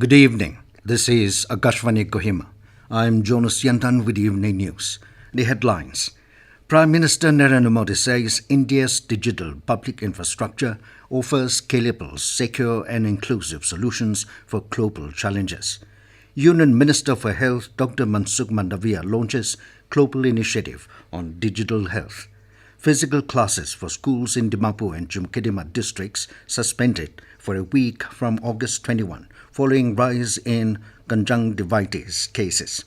Good evening. This is Akashvani Kohima. I'm Jonas Yantan with the evening news. The headlines. Prime Minister Narendra Modi says India's digital public infrastructure offers scalable, secure and inclusive solutions for global challenges. Union Minister for Health Dr. Mansook Mandaviya launches global initiative on digital health. Physical classes for schools in Dimapur and Chumoukedima districts suspended for a week from August 21 following rise in conjunctivitis cases.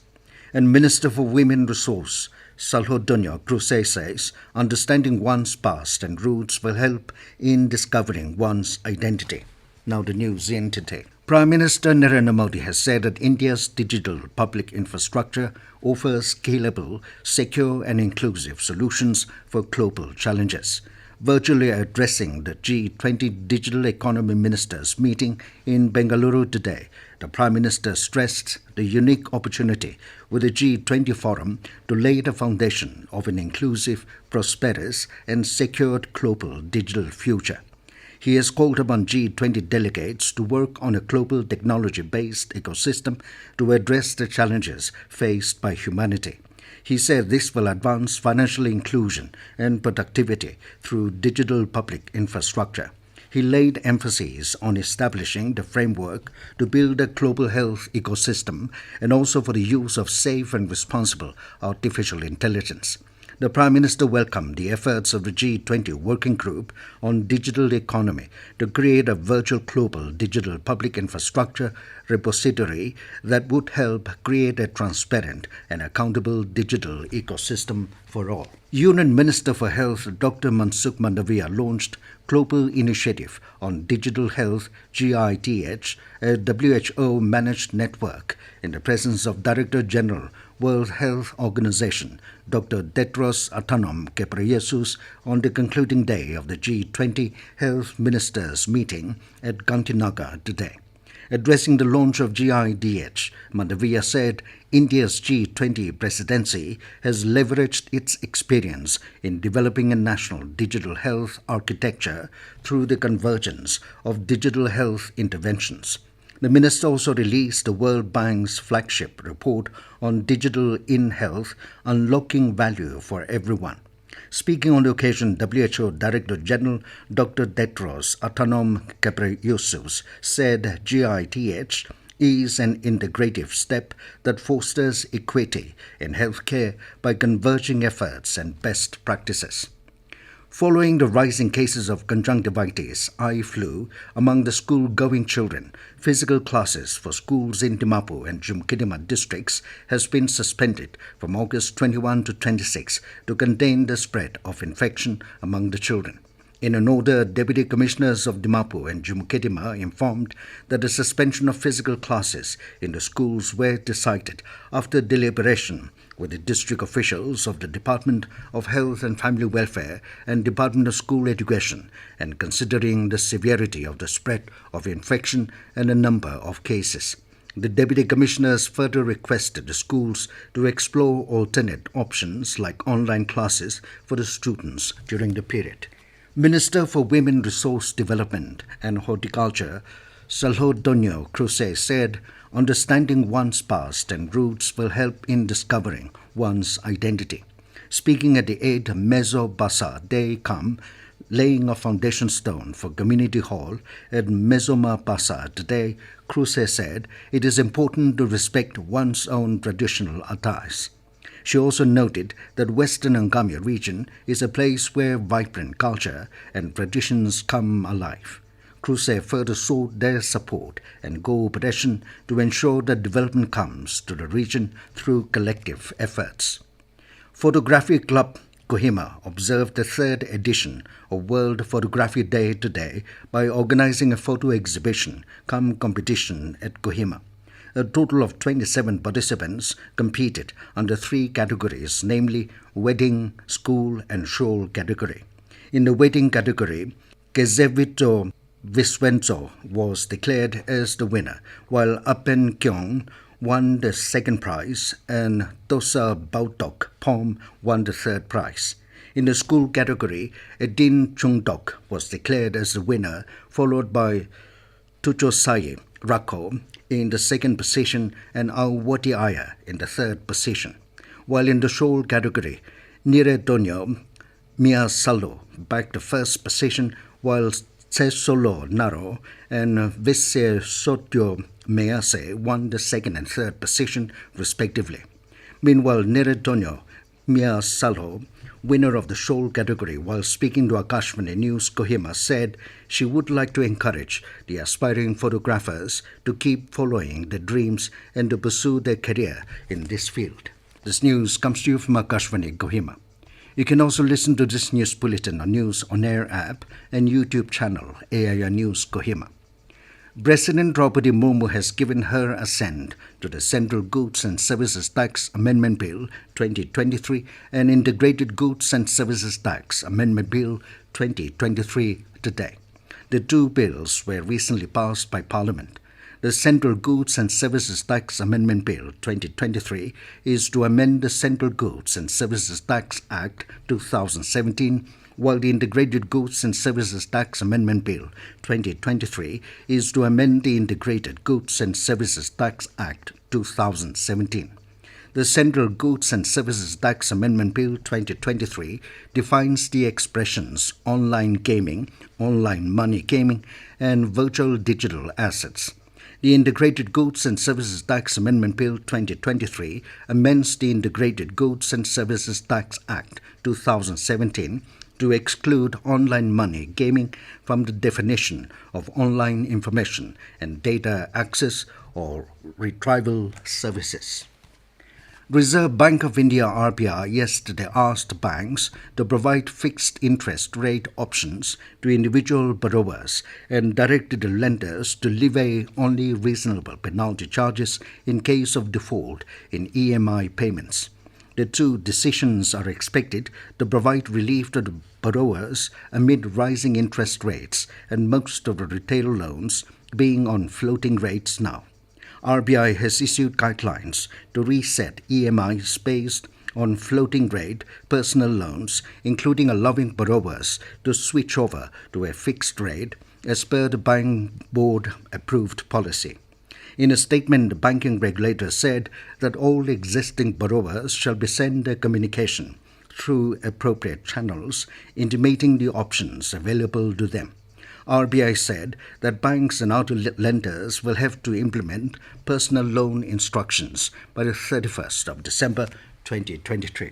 And Minister for Women Resource Salhoutuonuo Kruse says understanding one's past and roots will help in discovering one's identity. Now the news in detail. Prime Minister Narendra Modi has said that India's digital public infrastructure offers scalable, secure and inclusive solutions for global challenges. Virtually addressing the G20 Digital Economy Ministers meeting in Bengaluru today, the Prime Minister stressed the unique opportunity with the G20 Forum to lay the foundation of an inclusive, prosperous and secured global digital future. He has called upon G20 delegates to work on a global technology-based ecosystem to address the challenges faced by humanity. He said this will advance financial inclusion and productivity through digital public infrastructure. He laid emphasis on establishing the framework to build a global health ecosystem and also for the use of safe and responsible artificial intelligence. The Prime Minister welcomed the efforts of the G20 Working Group on Digital Economy to create a virtual global digital public infrastructure repository that would help create a transparent and accountable digital ecosystem for all. Union Minister for Health Dr. Mansukh Mandaviya launched Global Initiative on Digital Health GITH, a WHO-managed network, in the presence of Director General World Health Organization Dr. Tedros Adhanom Ghebreyesus on the concluding day of the G20 Health Ministers meeting at Gandhinagar today. Addressing the launch of GIDH, Mandaviya said India's G20 presidency has leveraged its experience in developing a national digital health architecture through the convergence of digital health interventions. The minister also released the World Bank's flagship report on digital in health, unlocking value for everyone. Speaking on the occasion, WHO Director General Dr. Tedros Adhanom Ghebreyesus said GITH is an integrative step that fosters equity in healthcare by converging efforts and best practices. Following the rising cases of conjunctivitis, eye flu, among the school-going children, physical classes for schools in Dimapur and Chumoukedima districts has been suspended from August 21 to 26 to contain the spread of infection among the children. In an order, Deputy Commissioners of Dimapur and Chumoukedima informed that the suspension of physical classes in the schools were decided after deliberation with the district officials of the Department of Health and Family Welfare and Department of School Education, and considering the severity of the spread of infection and a number of cases. The Deputy Commissioners further requested the schools to explore alternate options like online classes for the students during the period. Minister for Women Resource Development and Horticulture Salhoutuonuo Kruse said understanding one's past and roots will help in discovering one's identity. Speaking at the 8th Mezo Basa Day Kam, laying a foundation stone for community hall at Mezoma Basa today, Kruse said it is important to respect one's own traditional attires. She also noted that Western Angami region is a place where vibrant culture and traditions come alive. Kruse further sought their support and cooperation to ensure that development comes to the region through collective efforts. Photography Club Kohima observed the third edition of World Photography Day today by organizing a photo exhibition cum competition at Kohima. A total of 27 participants competed under 3 categories, namely wedding, school and shawl category. In the wedding category, Kezevito Viswenso was declared as the winner, while Apen Kyong won the second prize and Tosa Bautok Pom won the third prize. In the school category, Edin Chungdok was declared as the winner, followed by Tuchosaye Rako in the second position and Awatiaya in the third position. While in the shoal category, Narendra Modi bagged the first position, while Salhoutuonuo and Salhoutuonuo won the second and third position, respectively. Meanwhile, Narendra Modi, winner of the shoal category, while speaking to Akashvani News Kohima, said she would like to encourage the aspiring photographers to keep following their dreams and to pursue their career in this field. This news comes to you from Akashvani Kohima. You can also listen to this news bulletin on News On Air app and YouTube channel AIR News Kohima. President Draupadi Murmu has given her assent to the Central Goods and Services Tax Amendment Bill 2023 and Integrated Goods and Services Tax Amendment Bill 2023 today. The two bills were recently passed by Parliament. The Central Goods and Services Tax Amendment Bill 2023 is to amend the Central Goods and Services Tax Act 2017, while the Integrated Goods and Services Tax Amendment Bill 2023 is to amend the Integrated Goods and Services Tax Act 2017. The Central Goods and Services Tax Amendment Bill 2023 defines the expressions online gaming, online money gaming, and virtual digital assets. The Integrated Goods and Services Tax Amendment Bill 2023 amends the Integrated Goods and Services Tax Act 2017 to exclude online money gaming from the definition of online information and data access or retrieval services. Reserve Bank of India (RBI) yesterday asked banks to provide fixed interest rate options to individual borrowers and directed the lenders to levy only reasonable penalty charges in case of default in EMI payments. The two decisions are expected to provide relief to the borrowers amid rising interest rates and most of the retail loans being on floating rates now. RBI has issued guidelines to reset EMIs based on floating rate personal loans, including allowing borrowers to switch over to a fixed rate as per the Bank Board approved policy. In a statement, the banking regulator said that all existing borrowers shall be sent a communication through appropriate channels intimating the options available to them. RBI said that banks and other lenders will have to implement personal loan instructions by the 31st of December 2023.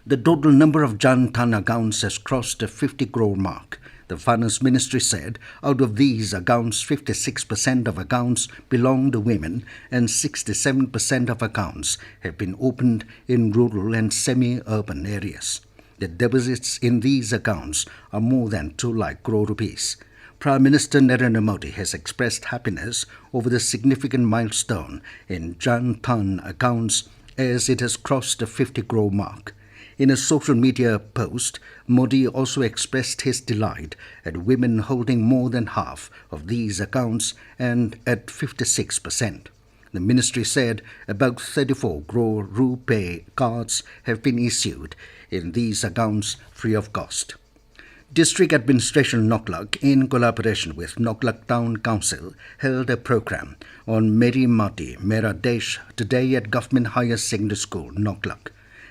The total number of Jan Dhan accounts has crossed the 50 crore mark. The Finance Ministry said out of these accounts, 56% of accounts belong to women and 67% of accounts have been opened in rural and semi-urban areas. The deposits in these accounts are more than 2 lakh crore rupees. Prime Minister Narendra Modi has expressed happiness over the significant milestone in Jan Dhan accounts as it has crossed the 50 crore mark. In a social media post, Modi also expressed his delight at women holding more than half of these accounts and at 56%. The ministry said about 34 crore RuPay cards have been issued in these accounts free of cost. District Administration Noklak, in collaboration with Noklak Town Council, held a program on Meri Mati, Mera Desh today at Government Higher Secondary School, Noklak.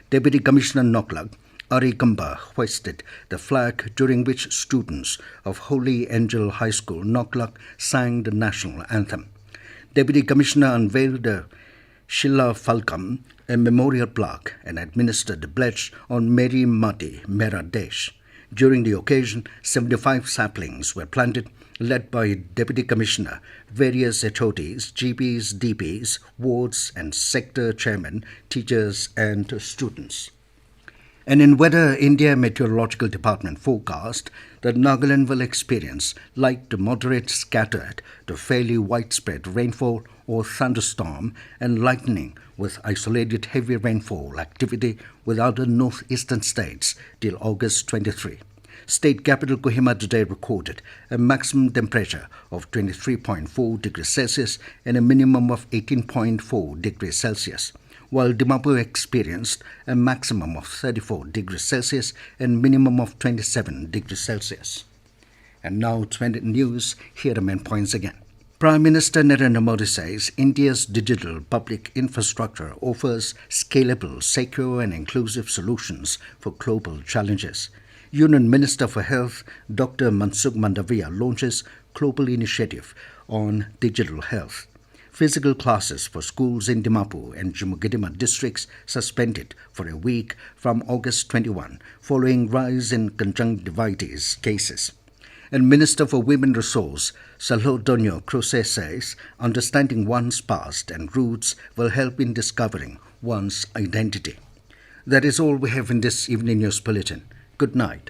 Deputy Commissioner Noklak, Ari Kamba, hoisted the flag, during which students of Holy Angel High School, Noklak, sang the national anthem. Deputy Commissioner unveiled the Shila Falcam, a memorial plaque, and administered the pledge on Meri Mati, Mera Desh. During the occasion, 75 saplings were planted, led by Deputy Commissioner, various HODs, GPs, DPs, wards and sector chairmen, teachers and students. And in weather, India Meteorological Department forecast that Nagaland will experience light to moderate scattered to fairly widespread rainfall or thunderstorm and lightning with isolated heavy rainfall activity with other northeastern states till August 23. State capital Kohima today recorded a maximum temperature of 23.4 degrees Celsius and a minimum of 18.4 degrees Celsius, while Dimapur experienced a maximum of 34 degrees Celsius and minimum of 27 degrees Celsius. And now 20 news, here are main points again. Prime Minister Narendra Modi says India's digital public infrastructure offers scalable, secure and inclusive solutions for global challenges. Union Minister for Health Dr. Mansukh Mandaviya launches global initiative on digital health. Physical classes for schools in Dimapur and Chumoukedima districts suspended for a week from August 21 following rise in conjunctivitis cases. And Minister for Women Resource Salhoutuonuo Kruse says understanding one's past and roots will help in discovering one's identity. That is all we have in this evening news bulletin. Good night.